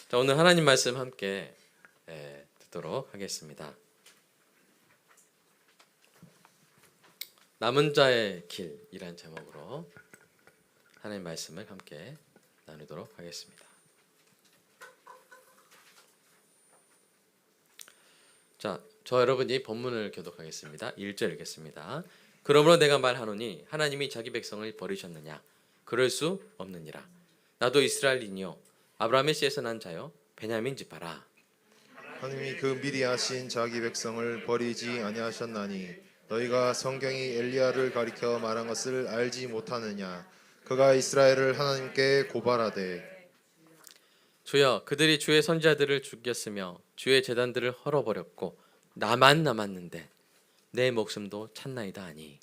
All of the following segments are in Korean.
자, 오늘 하나님 말씀 함께 듣도록 하겠습니다. 남은 자의 길이란 제목으로 하나님 말씀을 함께 나누도록 하겠습니다. 자, 저 여러분이 본문을 교독하겠습니다. 1절 읽겠습니다. 그러므로 내가 말하노니 하나님이 자기 백성을 버리셨느냐? 그럴 수 없느니라. 나도 이스라엘인이요 아브라함의 씨에서 난 자요 베냐민 지파라. 하나님이 그 미리 하신 자기 백성을 버리지 아니하셨나니 너희가 성경이 엘리야를 가리켜 말한 것을 알지 못하느냐? 그가 이스라엘을 하나님께 고발하되 주여, 그들이 주의 선지자들을 죽였으며 주의 제단들을 헐어버렸고 나만 남았는데 내 목숨도 찾나이다 하니.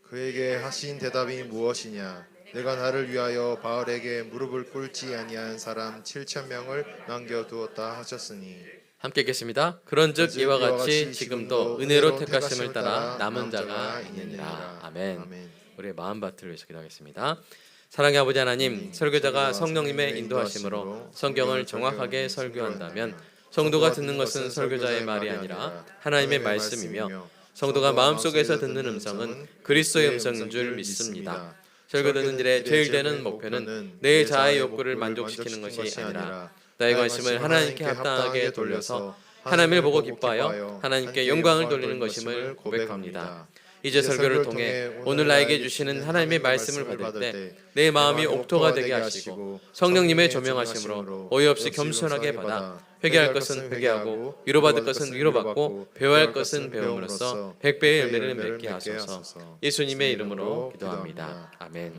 그에게 하신 대답이 무엇이냐? 내가 나를 위하여 바알에게 무릎을 꿇지 아니한 사람 7,000명을 남겨두었다 하셨으니. 함께 읽겠습니다. 그런즉 이와 같이 지금도 은혜로 택하심을 따라 남은 자가 있느니라. 아멘. 우리의 마음밭을 위해서 기도하겠습니다. 사랑의 아버지 하나님, 설교자가 성령님의 인도하심으로 성경을 정확하게 설교한다면 성도가 듣는 것은 설교자의 말이 아니라 하나님의 말씀이며 성도가 마음속에서 듣는 음성은 그리스도의 음성인 줄 믿습니다. 설교 듣는 일에 제일 되는 목표는 내 자아의 욕구를 만족시키는 것이 아니라 나의 관심을 하나님께 합당하게 돌려서 하나님을 보고 기뻐하여 하나님께 영광을 돌리는 것임을 고백합니다. 이제 설교를 통해 오늘 나에게 주시는 하나님의 말씀을 받을 때 내 마음이 옥토가 되게 하시고 성령님의 조명하심으로 오해 없이 겸손하게 받아 회개할 것은 회개하고 위로받을 것은 위로받고 배워야 할 것은 배움으로써 100배의 열매를 맺게 하소서. 예수님의 이름으로 기도합니다. 아멘.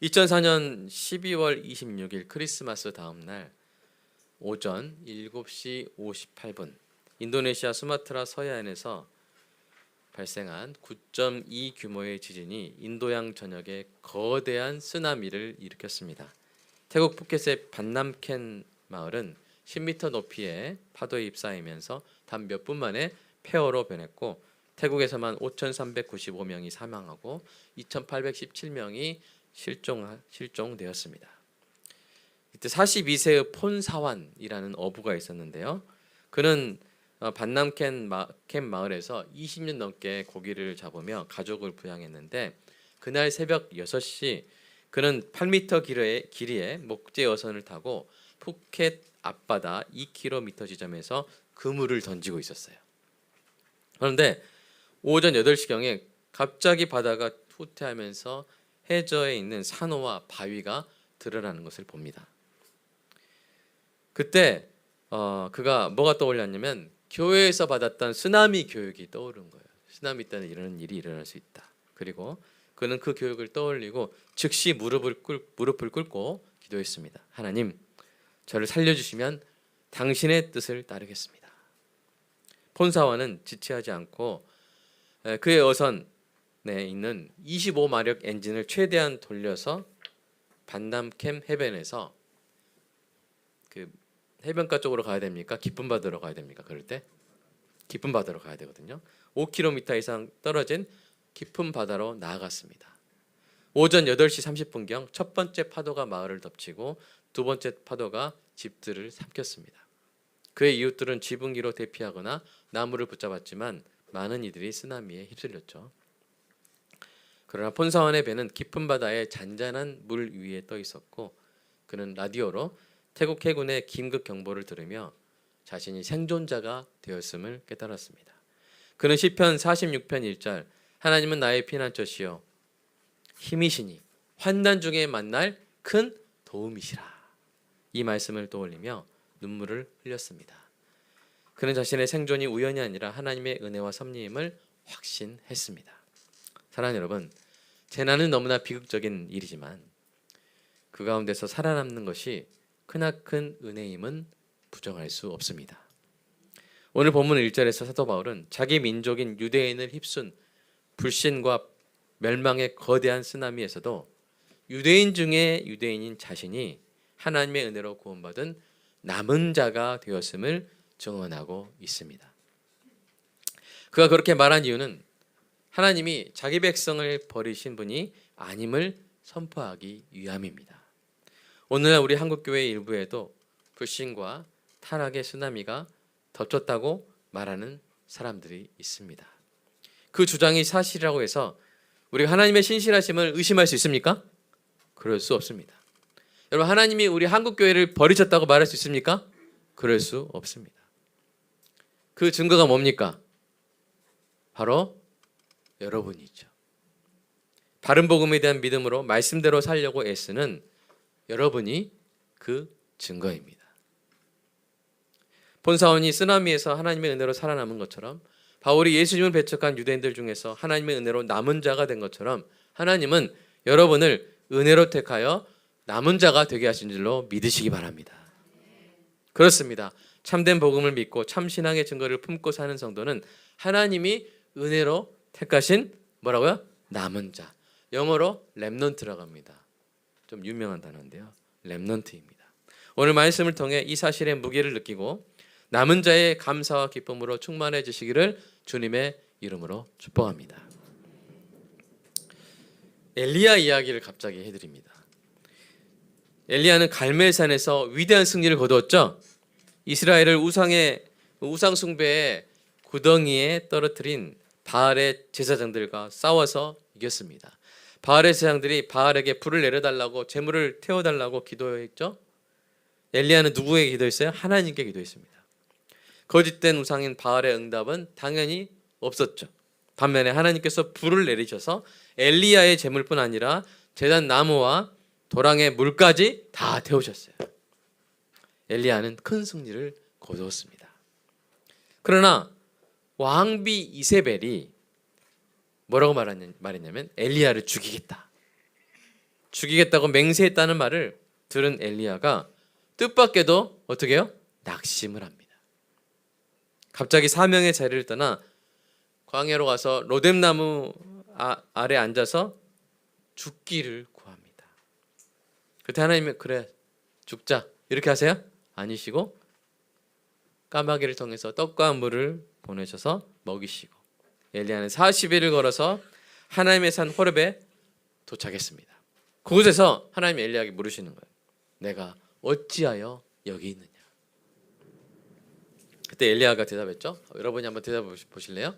2004년 12월 26일 크리스마스 다음 날 오전 7시 58분 인도네시아 수마트라 서해안에서 발생한 9.2 규모의 지진이 인도양 전역에 거대한 쓰나미를 일으켰습니다. 태국 푸켓의 반남켄 마을은 10m 높이의 파도에 휩싸이면서 단 몇 분 만에 폐허로 변했고 태국에서만 5,395명이 사망하고 2,817명이 실종되었습니다. 이때 42세의 폰사완이라는 어부가 있었는데요. 그는 반남켄 마을에서 20년 넘게 고기를 잡으며 가족을 부양했는데 그날 새벽 6시 그는 8m 길이의 목재 어선을 타고 푸켓 앞바다 2km 지점에서 그물을 던지고 있었어요. 그런데 오전 8시경에 갑자기 바다가 후퇴하면서 해저에 있는 산호와 바위가 드러나는 것을 봅니다. 그때 그가 뭐가 떠올랐냐면 교회에서 받았던 쓰나미 교육이 떠오른 거예요. 쓰나미 때는 이런 일이 일어날 수 있다. 그리고 그는 그 교육을 떠올리고 즉시 무릎을 꿇고 기도했습니다. 하나님, 저를 살려주시면 당신의 뜻을 따르겠습니다. 폰사와는 지체하지 않고 그의 어선에 있는 25마력 엔진을 최대한 돌려서 반남캠 해변에서 그 해변가 쪽으로 가야 됩니까? 깊은 바다로 가야 됩니까? 그럴 때 깊은 바다로 가야 되거든요. 5km 이상 떨어진 깊은 바다로 나아갔습니다. 오전 8시 30분경 첫 번째 파도가 마을을 덮치고 두 번째 파도가 집들을 삼켰습니다. 그의 이웃들은 지붕 위로 대피하거나 나무를 붙잡았지만 많은 이들이 쓰나미에 휩쓸렸죠. 그러나 폰사완의 배는 깊은 바다의 잔잔한 물 위에 떠 있었고 그는 라디오로 태국 해군의 긴급 경보를 들으며 자신이 생존자가 되었음을 깨달았습니다. 그는 시편 46편 1절 하나님은 나의 피난처시요 힘이시니 환난 중에 만날 큰 도움이시라 이 말씀을 떠올리며 눈물을 흘렸습니다. 그는 자신의 생존이 우연이 아니라 하나님의 은혜와 섭리임을 확신했습니다. 사랑하는 여러분, 재난은 너무나 비극적인 일이지만 그 가운데서 살아남는 것이 크나큰 은혜임은 부정할 수 없습니다. 오늘 본문 1절에서 사도 바울은 자기 민족인 유대인을 휩쓴 불신과 멸망의 거대한 쓰나미에서도 유대인 중에 유대인인 자신이 하나님의 은혜로 구원받은 남은 자가 되었음을 증언하고 있습니다. 그가 그렇게 말한 이유는 하나님이 자기 백성을 버리신 분이 아님을 선포하기 위함입니다. 오늘날 우리 한국교회 일부에도 불신과 타락의 쓰나미가 덮쳤다고 말하는 사람들이 있습니다. 그 주장이 사실이라고 해서 우리가 하나님의 신실하심을 의심할 수 있습니까? 그럴 수 없습니다. 여러분, 하나님이 우리 한국교회를 버리셨다고 말할 수 있습니까? 그럴 수 없습니다. 그 증거가 뭡니까? 바로 여러분이죠. 바른 복음에 대한 믿음으로 말씀대로 살려고 애쓰는 여러분이 그 증거입니다. 본사원이 쓰나미에서 하나님의 은혜로 살아남은 것처럼, 바울이 예수님을 배척한 유대인들 중에서 하나님의 은혜로 남은 자가 된 것처럼, 하나님은 여러분을 은혜로 택하여 남은 자가 되게 하신 줄로 믿으시기 바랍니다. 그렇습니다. 참된 복음을 믿고 참 신앙의 증거를 품고 사는 성도는 하나님이 은혜로 택하신 뭐라고요? 남은 자. 영어로 렘넌트라고 합니다. 좀 유명한 단어인데요. 렘넌트입니다. 오늘 말씀을 통해 이 사실의 무게를 느끼고 남은 자의 감사와 기쁨으로 충만해지시기를 주님의 이름으로 축복합니다. 엘리야 이야기를 갑자기 해드립니다. 엘리야는 갈멜산에서 위대한 승리를 거두었죠. 이스라엘을 우상 숭배의 구덩이에 떨어뜨린 바알의 제사장들과 싸워서 이겼습니다. 바알의 제사장들이 바알에게 불을 내려달라고 제물을 태워달라고 기도했죠. 엘리야는 누구에게 기도했어요? 하나님께 기도했습니다. 거짓된 우상인 바알의 응답은 당연히 없었죠. 반면에 하나님께서 불을 내리셔서 엘리야의 제물뿐 아니라 제단 나무와 도랑의 물까지 다 태우셨어요. 엘리야는 큰 승리를 거두었습니다. 그러나 왕비 이세벨이 뭐라고 말했냐면 엘리야를 죽이겠다고 맹세했다는 말을 들은 엘리야가 뜻밖에도 어떻게 해요? 낙심을 합니다. 갑자기 사명의 자리를 떠나 광야로 가서 로뎀나무 아래 앉아서 죽기를 구합니다. 그때 하나님이 그래 죽자 이렇게 하세요? 아니시고 까마귀를 통해서 떡과 물을 보내셔서 먹이시고 엘리야는 40일을 걸어서 하나님의 산 호렙에 도착했습니다. 그곳에서 하나님이 엘리야에게 물으시는 거예요. 내가 어찌하여 여기 있느냐? 그때 엘리야가 대답했죠. 여러분이 한번 대답해 보실래요?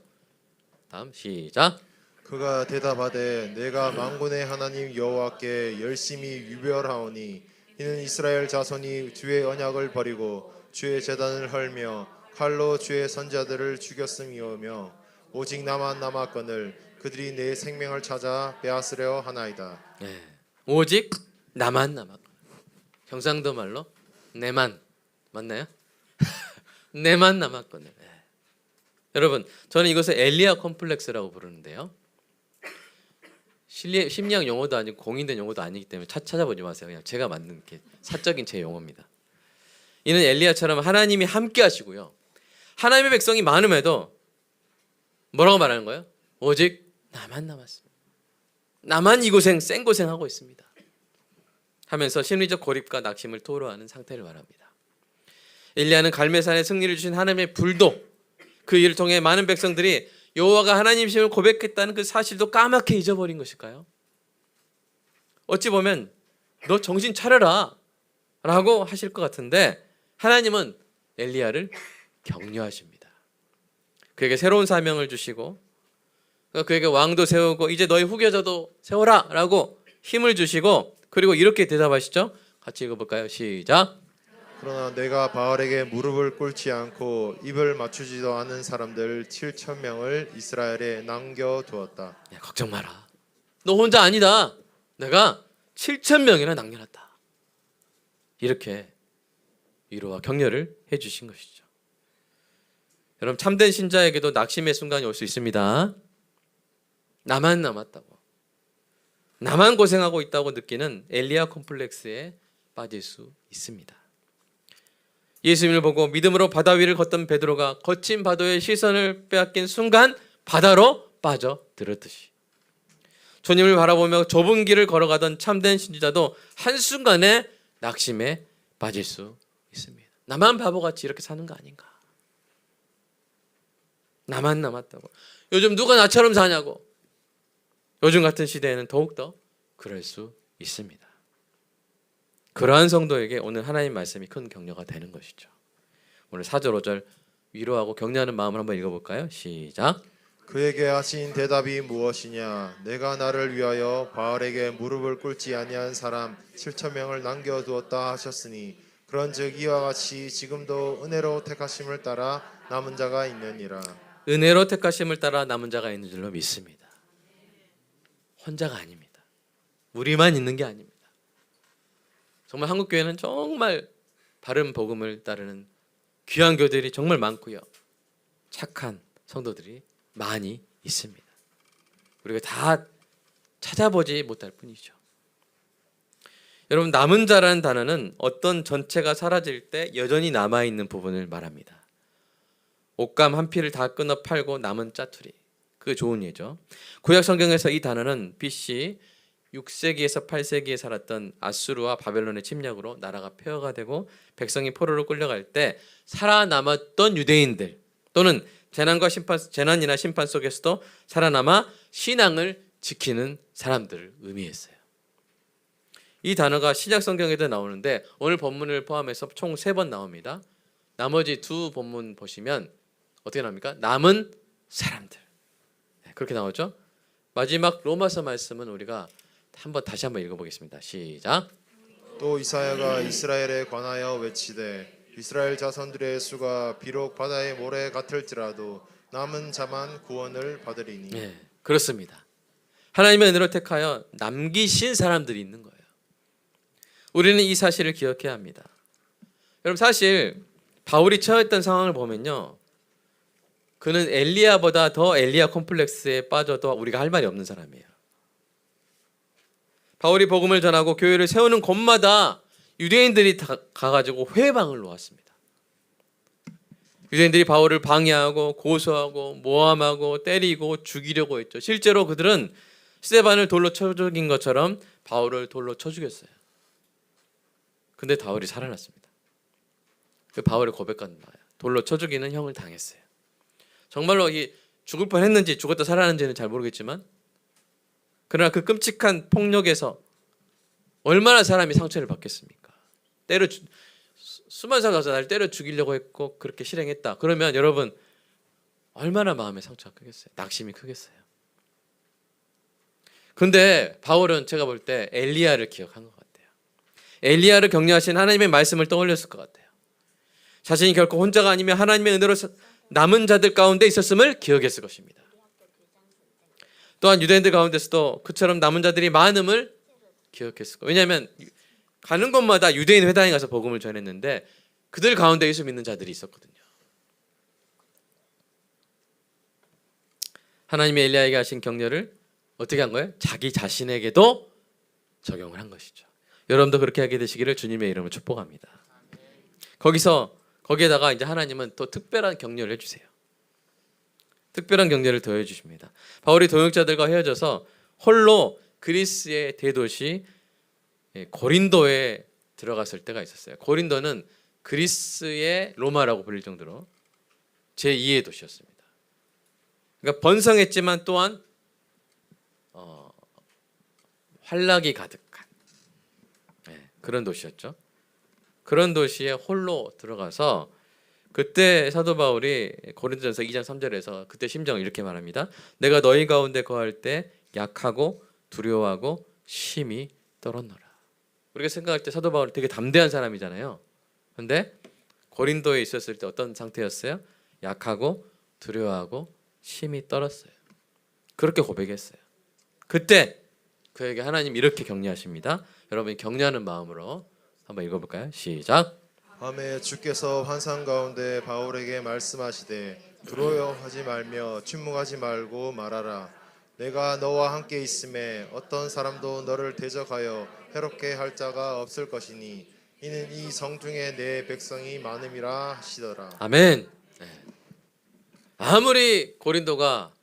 다음 시작. 그가 대답하되 내가 만군의 하나님 여호와께 열심히 유별하오니 이는 이스라엘 자손이 주의 언약을 버리고 주의 제단을 헐며 칼로 주의 선자들을 죽였음이오며 오직 나만 남았거늘 그들이 내 생명을 찾아 빼앗으려 하나이다. 네. 오직 나만 남았거늘. 경상도 말로 내만 맞나요? 내만 남았거늘. 네. 여러분, 저는 이것을 엘리야 컴플렉스라고 부르는데요. 심리학 용어도 아니고 공인된 용어도 아니기 때문에 찾아보지 마세요. 그냥 제가 만든 게 사적인 제 용어입니다. 이는 엘리야처럼 하나님이 함께 하시고요. 하나님의 백성이 많음에도 뭐라고 말하는 거예요? 오직 나만 남았습니다. 나만 이 고생, 생고생하고 있습니다. 하면서 심리적 고립과 낙심을 토로하는 상태를 말합니다. 엘리야는 갈멜산에 승리를 주신 하나님의 불도 그 일을 통해 많은 백성들이 여호와가 하나님이심을 고백했다는 그 사실도 까맣게 잊어버린 것일까요? 어찌 보면 너 정신 차려라 라고 하실 것 같은데 하나님은 엘리야를 격려하십니다. 그에게 새로운 사명을 주시고 그에게 왕도 세우고 이제 너희 후계자도 세워라 라고 힘을 주시고 그리고 이렇게 대답하시죠. 같이 읽어볼까요? 시작. 그러나 내가 바알에게 무릎을 꿇지 않고 입을 맞추지도 않은 사람들 7,000명을 이스라엘에 남겨두었다. 야, 걱정 마라. 너 혼자 아니다. 내가 7,000명이나 남겨놨다. 이렇게 위로와 격려를 해주신 것이죠. 여러분, 참된 신자에게도 낙심의 순간이 올 수 있습니다. 나만 남았다고, 나만 고생하고 있다고 느끼는 엘리야 컴플렉스에 빠질 수 있습니다. 예수님을 보고 믿음으로 바다 위를 걷던 베드로가 거친 파도의 시선을 빼앗긴 순간 바다로 빠져들었듯이 주님을 바라보며 좁은 길을 걸어가던 참된 신자도 한순간에 낙심에 빠질 수 있습니다. 나만 바보같이 이렇게 사는 거 아닌가? 나만 남았다고. 요즘 누가 나처럼 사냐고. 요즘 같은 시대에는 더욱더 그럴 수 있습니다. 그러한 성도에게 오늘 하나님 말씀이 큰 격려가 되는 것이죠. 오늘 4절 5절 위로하고 격려하는 마음을 한번 읽어볼까요? 시작. 그에게 하신 대답이 무엇이냐? 내가 나를 위하여 바알에게 무릎을 꿇지 아니한 사람 7천 명을 남겨두었다 하셨으니 그런즉 이와 같이 지금도 은혜로 택하심을 따라 남은 자가 있느니라. 은혜로 택하심을 따라 남은 자가 있는 줄로 믿습니다. 혼자가 아닙니다. 우리만 있는 게 아닙니다. 정말 한국 교회는 정말 바른 복음을 따르는 귀한 교들이 정말 많고요. 착한 성도들이 많이 있습니다. 우리가 다 찾아보지 못할 뿐이죠. 여러분, 남은 자라는 단어는 어떤 전체가 사라질 때 여전히 남아있는 부분을 말합니다. 옷감 한 피를 다 끊어 팔고 남은 짜투리, 그 좋은 예죠. 구약 성경에서 이 단어는 BC 6세기에서 8세기에 살았던 아수르와 바벨론의 침략으로 나라가 폐허가 되고 백성이 포로로 끌려갈 때 살아남았던 유대인들 또는 재난이나 심판 속에서도 살아남아 신앙을 지키는 사람들을 의미했어요. 이 단어가 신약 성경에도 나오는데 오늘 본문을 포함해서 총 3번 나옵니다. 나머지 2 본문 보시면 어떻게 나옵니까? 남은 사람들. 그렇게 나오죠. 마지막 로마서 말씀은 우리가 다시 한번 읽어보겠습니다. 시작. 또 이사야가 이스라엘에 관하여 외치되 이스라엘 자손들의 수가 비록 바다의 모래 같을지라도 남은 자만 구원을 받으리니. 네, 그렇습니다. 하나님의 은혜로 택하여 남기신 사람들이 있는 거예요. 우리는 이 사실을 기억해야 합니다. 여러분, 사실 바울이 처했던 상황을 보면요, 그는 엘리야보다 더 엘리야 콤플렉스에 빠져도 우리가 할 말이 없는 사람이에요. 바울이 복음을 전하고 교회를 세우는 곳마다 유대인들이 다 가가지고 회방을 놓았습니다. 유대인들이 바울을 방해하고 고소하고 모함하고 때리고 죽이려고 했죠. 실제로 그들은 스데반을 돌로 쳐 죽인 것처럼 바울을 돌로 쳐 죽였어요. 근데 바울이 살아났습니다. 그 바울의 고백과 나와요. 돌로 쳐 죽이는 형을 당했어요. 정말로 죽을 뻔했는지 죽었다 살아났는지는 잘 모르겠지만, 그러나 그 끔찍한 폭력에서 얼마나 사람이 상처를 받겠습니까? 수많은 사람이 나를 때려 죽이려고 했고 그렇게 실행했다. 그러면 여러분 얼마나 마음의 상처가 크겠어요? 낙심이 크겠어요? 근데 바울은 제가 볼 때 엘리야를 기억한 것 같아요. 엘리야를 격려하신 하나님의 말씀을 떠올렸을 것 같아요. 자신이 결코 혼자가 아니며 하나님의 은혜로 남은 자들 가운데 있었음을 기억했을 것입니다. 또한 유대인들 가운데서도 그처럼 남은 자들이 많음을 기억했을 거예요. 왜냐하면 가는 곳마다 유대인 회당에 가서 복음을 전했는데 그들 가운데 예수 믿는 자들이 있었거든요. 하나님이 엘리야에게 하신 격려를 어떻게 한 거예요? 자기 자신에게도 적용을 한 것이죠. 여러분도 그렇게 하게 되시기를 주님의 이름으로 축복합니다. 거기에다가 이제 하나님은 또 특별한 격려를 해주세요. 특별한 격려를 더해 주십니다. 바울이 동역자들과 헤어져서 홀로 그리스의 대도시 고린도에 들어갔을 때가 있었어요. 고린도는 그리스의 로마라고 불릴 정도로 제2의 도시였습니다. 그러니까 번성했지만 또한 활락이 가득한 그런 도시였죠. 그런 도시에 홀로 들어가서 그때 사도 바울이 고린도전서 2장 3절에서 그때 심정을 이렇게 말합니다. 내가 너희 가운데 거할 때 약하고 두려워하고 심히 떨었노라. 우리가 생각할 때 사도 바울이 되게 담대한 사람이잖아요. 그런데 고린도에 있었을 때 어떤 상태였어요? 약하고 두려워하고 심히 떨었어요. 그렇게 고백했어요. 그때 그에게 하나님 이렇게 격려하십니다. 여러분이 격려하는 마음으로 한번 읽어볼까요? 시작. 밤에 주께서 환상 가운데 바울에게 말씀하시되 두려워하지 말며 침묵하지 말고 말하라. 내가 너와 함께 있음에 어떤 사람도 너를 대적하여 해롭게 할 자가 없을 것이니 이는 이 성중에 내 백성이 많음이라 하시더라. 아멘. 아무리 고린도가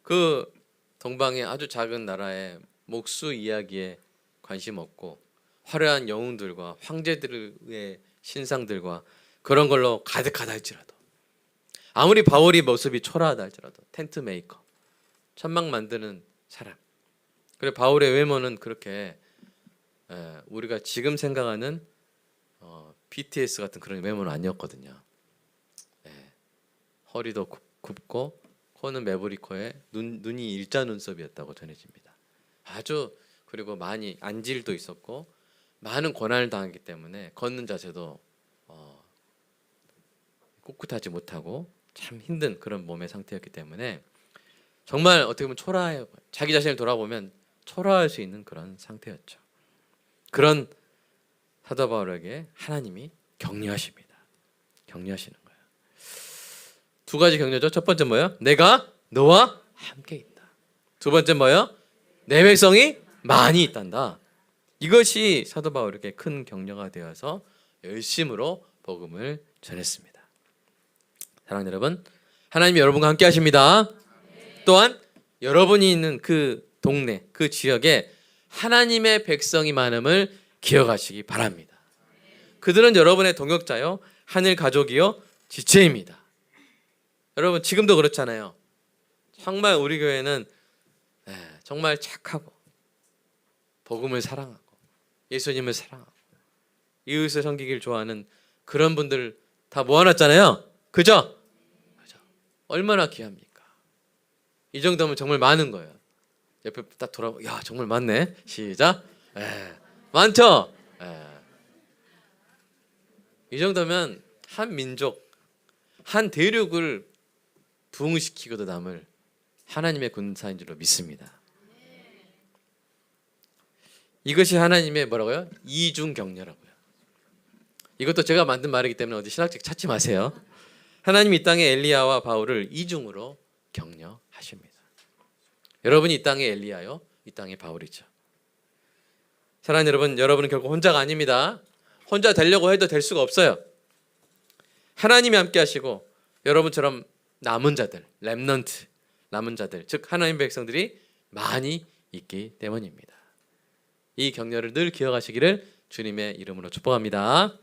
그 동방의 아주 작은 나라의 목수 이야기에 관심 없고 화려한 영웅들과 황제들의 신상들과 그런 걸로 가득하다 할지라도, 아무리 바울이 모습이 초라하다 할지라도 텐트 메이커, 천막 만드는 사람, 그래 바울의 외모는 그렇게 우리가 지금 생각하는 BTS 같은 그런 외모는 아니었거든요. 허리도 굽고 코는 매부리코에 눈이 일자 눈썹이었다고 전해집니다. 아주 그리고 많이 안질도 있었고 많은 고난을 당했기 때문에 걷는 자세도 꿋꿋하지 못하고 참 힘든 그런 몸의 상태였기 때문에 정말 어떻게 보면 초라해요. 자기 자신을 돌아보면 초라할 수 있는 그런 상태였죠. 그런 사도 바울에게 하나님이 격려하십니다. 격려하시는 거예요. 두 가지 격려죠. 첫 번째 뭐예요? 내가 너와 함께 있다. 두 번째 뭐예요? 내 백성이 많이 있단다. 이것이 사도 바울에게 큰 격려가 되어서 열심으로 복음을 전했습니다. 사랑하는 여러분, 하나님이 여러분과 함께 하십니다. 또한 여러분이 있는 그 동네, 그 지역에 하나님의 백성이 많음을 기억하시기 바랍니다. 그들은 여러분의 동역자요, 하늘 가족이요, 지체입니다. 여러분 지금도 그렇잖아요. 정말 우리 교회는 정말 착하고 복음을 사랑하고 예수님을 사랑하고 이웃을 섬기길 좋아하는 그런 분들 다 모아놨잖아요. 그죠? 얼마나 귀합니까? 이 정도면 정말 많은 거예요. 옆에 딱 돌아보고 야 정말 많네. 시작. 많죠? 이 정도면 한 민족, 한 대륙을 부흥시키고도 남을 하나님의 군사인 줄로 믿습니다. 이것이 하나님의 뭐라고요? 이중 격려라고요. 이것도 제가 만든 말이기 때문에 어디 신학책 찾지 마세요. 하나님이 이 땅에 엘리야와 바울을 이중으로 격려하십니다. 여러분이 이 땅의 엘리야요, 이 땅의 바울이죠. 사랑하는 여러분, 여러분은 결국 혼자가 아닙니다. 혼자 되려고 해도 될 수가 없어요. 하나님이 함께 하시고 여러분처럼 남은 자들, 렘넌트, 남은 자들, 즉 하나님의 백성들이 많이 있기 때문입니다. 이 격려를 늘 기억하시기를 주님의 이름으로 축복합니다.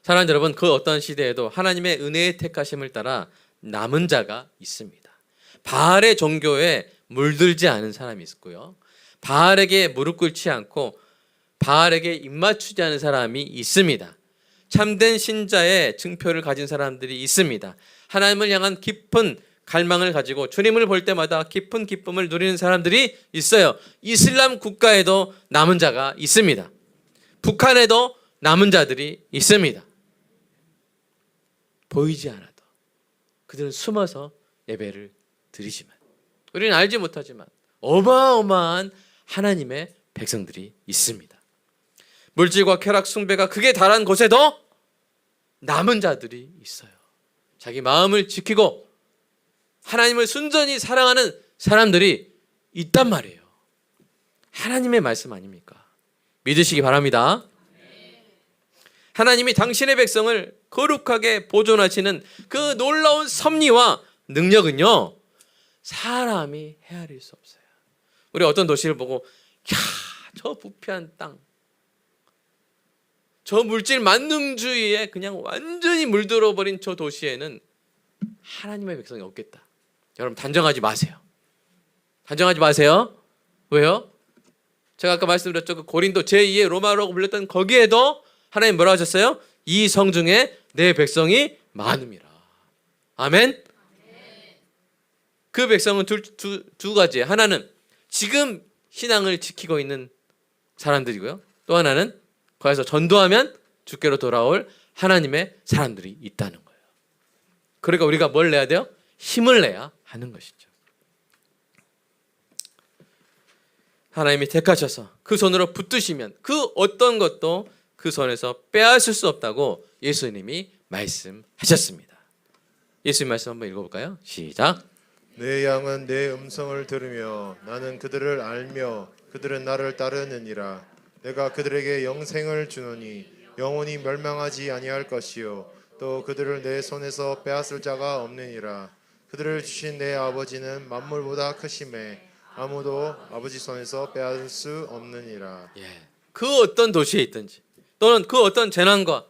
사랑하는 여러분, 그 어떤 시대에도 하나님의 은혜의 택하심을 따라 남은 자가 있습니다. 바알의 종교에 물들지 않은 사람이 있고요, 바알에게 무릎 꿇지 않고 바알에게 입맞추지 않은 사람이 있습니다. 참된 신자의 증표를 가진 사람들이 있습니다. 하나님을 향한 깊은 갈망을 가지고 주님을 볼 때마다 깊은 기쁨을 누리는 사람들이 있어요. 이슬람 국가에도 남은 자가 있습니다. 북한에도 남은 자들이 있습니다. 보이지 않아도 그들은 숨어서 예배를 드리지만 우리는 알지 못하지만 어마어마한 하나님의 백성들이 있습니다. 물질과 쾌락 숭배가 극에 달한 곳에도 남은 자들이 있어요. 자기 마음을 지키고 하나님을 순전히 사랑하는 사람들이 있단 말이에요. 하나님의 말씀 아닙니까? 믿으시기 바랍니다. 하나님이 당신의 백성을 거룩하게 보존하시는 그 놀라운 섭리와 능력은요, 사람이 헤아릴 수 없어요. 우리 어떤 도시를 보고 야, 저 부패한 땅, 저 물질 만능주의에 그냥 완전히 물들어 버린 저 도시에는 하나님의 백성이 없겠다. 여러분 단정하지 마세요. 단정하지 마세요. 왜요? 제가 아까 말씀드렸죠. 그 고린도 제2의 로마라고 불렸던 거기에도 하나님 뭐라 하셨어요? 이 성중에 내 백성이 많음이라. 아멘. 그 백성은 두 가지. 하나는 지금 신앙을 지키고 있는 사람들이고요. 또 하나는 거기서 전도하면 주께로 돌아올 하나님의 사람들이 있다는 거예요. 그러니까 우리가 뭘 내야 돼요? 힘을 내야 하는 것이죠. 하나님이 택하셔서 그 손으로 붙드시면 그 어떤 것도 그 손에서 빼앗을 수 없다고 예수님이 말씀하셨습니다. 예수님 말씀 한번 읽어볼까요? 시작. 내 양은 내 음성을 들으며 나는 그들을 알며 그들은 나를 따르느니라. 내가 그들에게 영생을 주노니 영원히 멸망하지 아니할 것이요 또 그들을 내 손에서 빼앗을 자가 없느니라. 그들을 주신 내 아버지는 만물보다 크심에 아무도 아버지 손에서 빼앗을 수 없느니라. 그 어떤 도시에 있든지 또는 그 어떤 재난과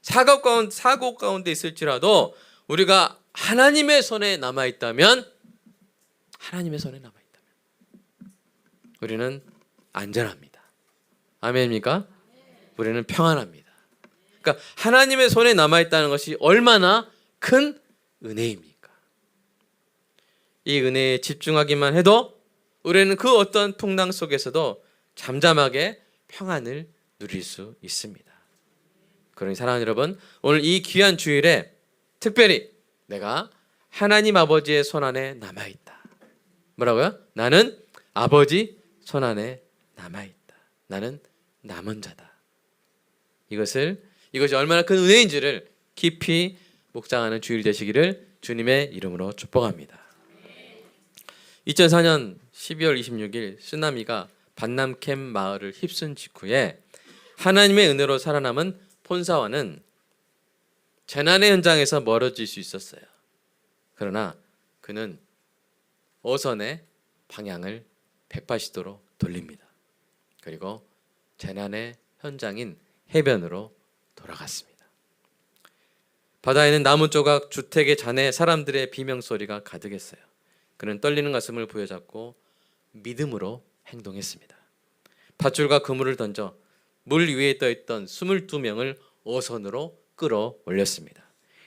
사고 가운데 있을지라도 우리가 하나님의 손에 남아있다면 우리는 안전합니다. 아멘입니까? 우리는 평안합니다. 그러니까 하나님의 손에 남아있다는 것이 얼마나 큰 은혜입니까? 이 은혜에 집중하기만 해도 우리는 그 어떤 풍랑 속에서도 잠잠하게 평안을 누릴 수 있습니다. 그러니 사랑하는 여러분, 오늘 이 귀한 주일에 특별히 내가 하나님 아버지의 손 안에 남아있다. 뭐라고요? 나는 아버지 손 안에 남아있다. 나는 남은 자다. 이것이 얼마나 큰 은혜인지를 깊이 묵상하는 주일 되시기를 주님의 이름으로 축복합니다. 2004년 12월 26일 쓰나미가 반남캠 마을을 휩쓴 직후에 하나님의 은혜로 살아남은 폰사와는 재난의 현장에서 멀어질 수 있었어요. 그러나 그는 어선의 방향을 180도로 돌립니다. 그리고 재난의 현장인 해변으로 돌아갔습니다. 바다에는 나무 조각, 주택의 잔해, 사람들의 비명소리가 가득했어요. 그는 떨리는 가슴을 부여잡고 믿음으로 행동했습니다. 밧줄과 그물을 던져 물 위에 떠있던 22명을 어선으로 끌어올렸습니다.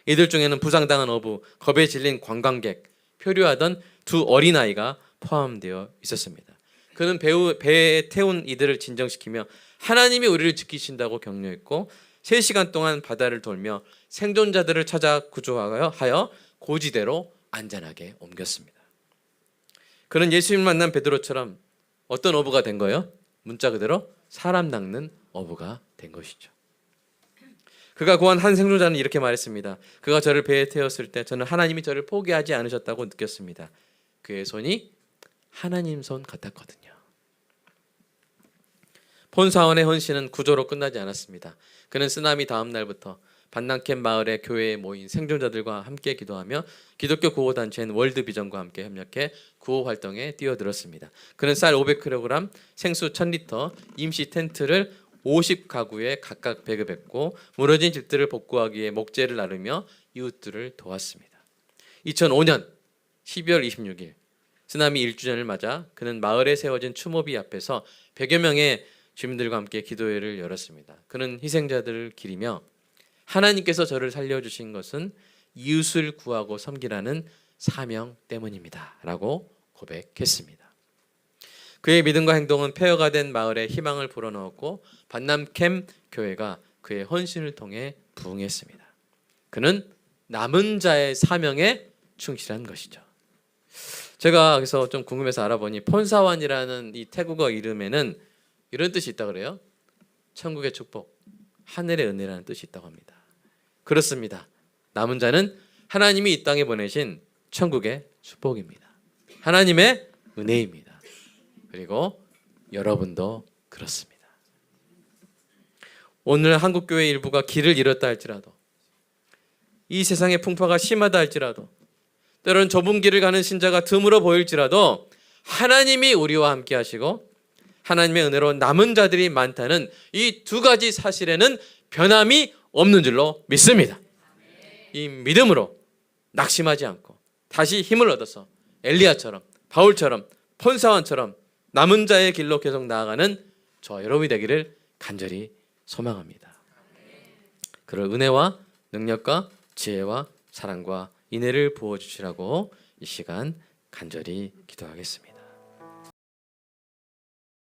이들 중에는 부상당한 어부, 겁에 질린 관광객, 표류하던 두 어린아이가 포함되어 있었습니다. 그는 배에 태운 이들을 진정시키며 하나님이 우리를 지키신다고 격려했고 3시간 동안 바다를 돌며 생존자들을 찾아 구조하여 고지대로 안전하게 옮겼습니다. 그는 예수님을 만난 베드로처럼 어떤 어부가 된 거예요? 문자 그대로 사람 낚는 어부가 된 것이죠. 그가 구한 한 생존자는 이렇게 말했습니다. 그가 저를 배에 태웠을 때 저는 하나님이 저를 포기하지 않으셨다고 느꼈습니다. 그의 손이 하나님 손 같았거든요. 폰사원의 헌신은 구조로 끝나지 않았습니다. 그는 쓰나미 다음 날부터 반남캠 마을의 교회에 모인 생존자들과 함께 기도하며 기독교 구호단체인 월드비전과 함께 협력해 구호 활동에 뛰어들었습니다. 그는 쌀 500kg, 생수 1000리터, 임시 텐트를 50가구에 각각 배급했고 무너진 집들을 복구하기 위해 목재를 나르며 이웃들을 도왔습니다. 2005년 12월 26일 쓰나미 1주년을 맞아 그는 마을에 세워진 추모비 앞에서 100여 명의 주민들과 함께 기도회를 열었습니다. 그는 희생자들을 기리며 하나님께서 저를 살려주신 것은 이웃을 구하고 섬기라는 사명 때문입니다. 라고 고백했습니다. 그의 믿음과 행동은 폐허가 된 마을에 희망을 불어넣었고 반남캠 교회가 그의 헌신을 통해 부흥했습니다. 그는 남은 자의 사명에 충실한 것이죠. 제가 그래서 좀 궁금해서 알아보니 폰사완이라는 이 태국어 이름에는 이런 뜻이 있다고 그래요. 천국의 축복, 하늘의 은혜라는 뜻이 있다고 합니다. 그렇습니다. 남은 자는 하나님이 이 땅에 보내신 천국의 축복입니다. 하나님의 은혜입니다. 그리고 여러분도 그렇습니다. 오늘 한국교회 일부가 길을 잃었다 할지라도 이 세상의 풍파가 심하다 할지라도 때로는 좁은 길을 가는 신자가 드물어 보일지라도 하나님이 우리와 함께 하시고 하나님의 은혜로 남은 자들이 많다는 이 두 가지 사실에는 변함이 없는 줄로 믿습니다. 이 믿음으로 낙심하지 않고 다시 힘을 얻어서 엘리야처럼 바울처럼 폰사완처럼 남은 자의 길로 계속 나아가는 저와 여러분이 되기를 간절히 소망합니다. 그럴 은혜와 능력과 지혜와 사랑과 인애를 부어주시라고 이 시간 간절히 기도하겠습니다.